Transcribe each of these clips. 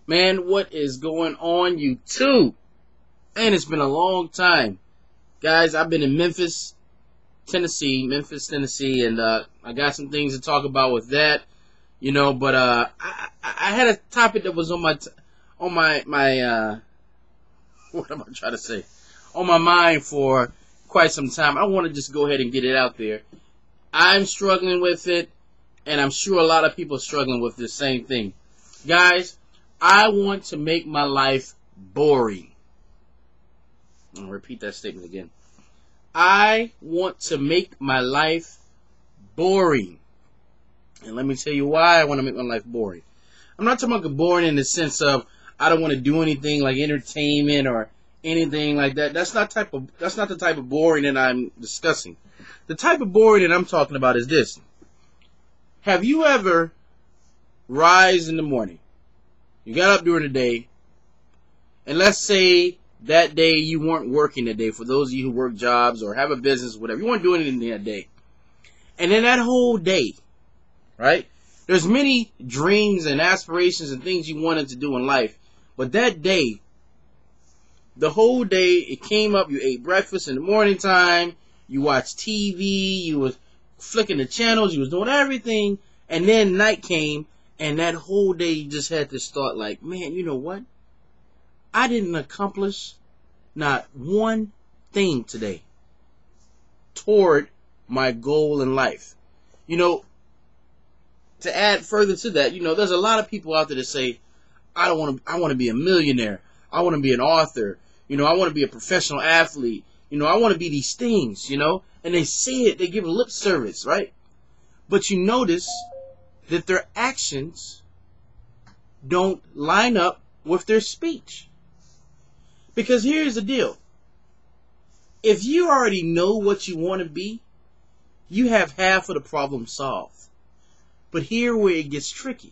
Man, what is going on, YouTube? Man, it's been a long time. Guys, I've been in Memphis, Tennessee, and I got some things to talk about with that, but I had a topic that was on my what am I trying to say? On my mind for quite some time. I want to just go ahead and get it out there. I'm struggling with it, and I'm sure a lot of people are struggling with the same thing. Guys, I want to make my life boring. I'll repeat that statement again. I want to make my life boring. And let me tell you why I want to make my life boring. I'm not talking about boring in the sense of I don't want to do anything like entertainment or anything like that. That's not the type of boring that I'm discussing. The type of boring that I'm talking about is this. Have you ever rise in the morning? You got up during the day, and let's say that day you weren't working that day. For those of you who work jobs or have a business, whatever, you weren't doing anything that day. And then that whole day, right? There's many dreams and aspirations and things you wanted to do in life. But that day, the whole day, it came up, you ate breakfast in the morning time, you watched TV, you was flicking the channels, you was doing everything, and then night came, and that whole day you just had this thought like, man, you know what? I didn't accomplish not one thing today toward my goal in life. To add further to that, there's a lot of people out there that say, I want to be a millionaire. I want to be an author. I want to be a professional athlete. I want to be these things, and they say it, they give lip service, right? But you notice that their actions don't line up with their speech. Because here's the deal. If you already know what you want to be, you have half of the problem solved. But here where it gets tricky.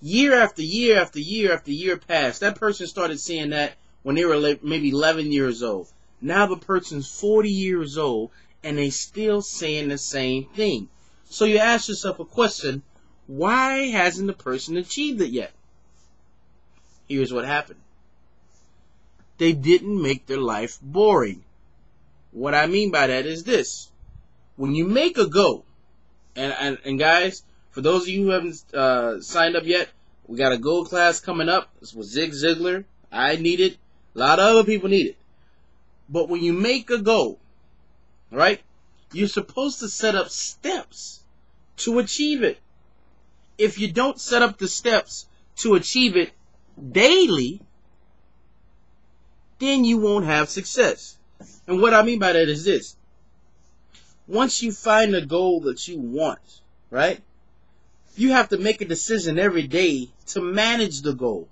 Year after year after year after year passed. That person started saying that when they were maybe 11 years old. Now the person's 40 years old and they still saying the same thing. So you ask yourself a question, why hasn't the person achieved it yet? Here's what happened. They didn't make their life boring. What I mean by that is this. When you make a goal, and guys, for those of you who haven't signed up yet, we got a gold class coming up. This was Zig Ziglar. I need it. A lot of other people need it. But when you make a goal, right, you're supposed to set up steps to achieve it. If you don't set up the steps to achieve it daily, then you won't have success. And what I mean by that is this. Once you find the goal that you want, right, you have to make a decision every day to manage the goal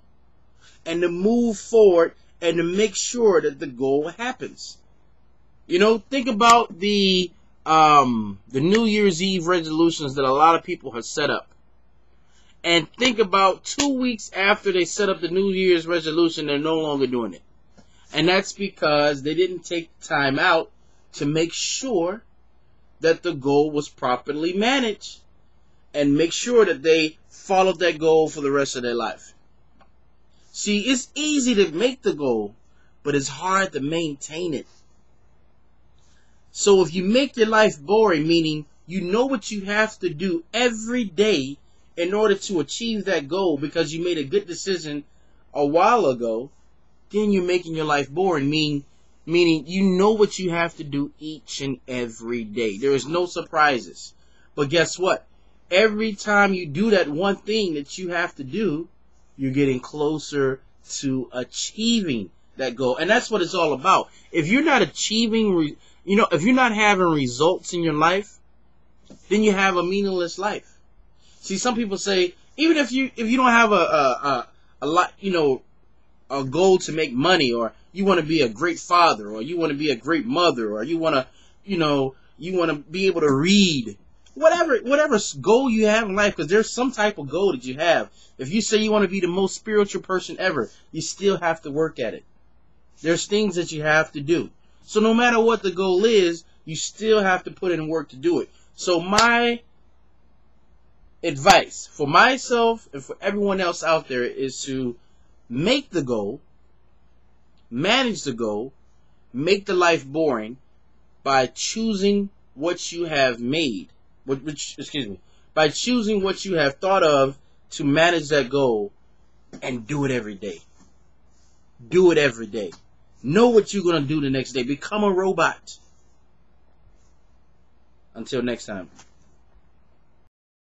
and to move forward and to make sure that the goal happens. Think about the New Year's Eve resolutions that a lot of people have set up. And think about 2 weeks after they set up the New Year's resolution, they're no longer doing it. And that's because they didn't take time out to make sure that the goal was properly managed and make sure that they followed that goal for the rest of their life. See, it's easy to make the goal, but it's hard to maintain it. So if you make your life boring, meaning you know what you have to do every day in order to achieve that goal because you made a good decision a while ago, then you're making your life boring, meaning you know what you have to do each and every day. There is no surprises. But guess what? Every time you do that one thing that you have to do, you're getting closer to achieving that goal. And that's what it's all about. If you're not achieving, if you're not having results in your life, then you have a meaningless life. See, some people say, even if you don't have a lot, a goal to make money, or you want to be a great father, or you want to be a great mother, or you want to, you want to be able to read, whatever goal you have in life, because there's some type of goal that you have. If you say you want to be the most spiritual person ever, you still have to work at it. There's things that you have to do. So no matter what the goal is, you still have to put in work to do it. So my advice for myself and for everyone else out there is to make the goal, manage the goal, make the life boring by choosing what you have made, by choosing what you have thought of to manage that goal, and do it every day. Do it every day. Know what you're going to do the next day. Become a robot. Until next time.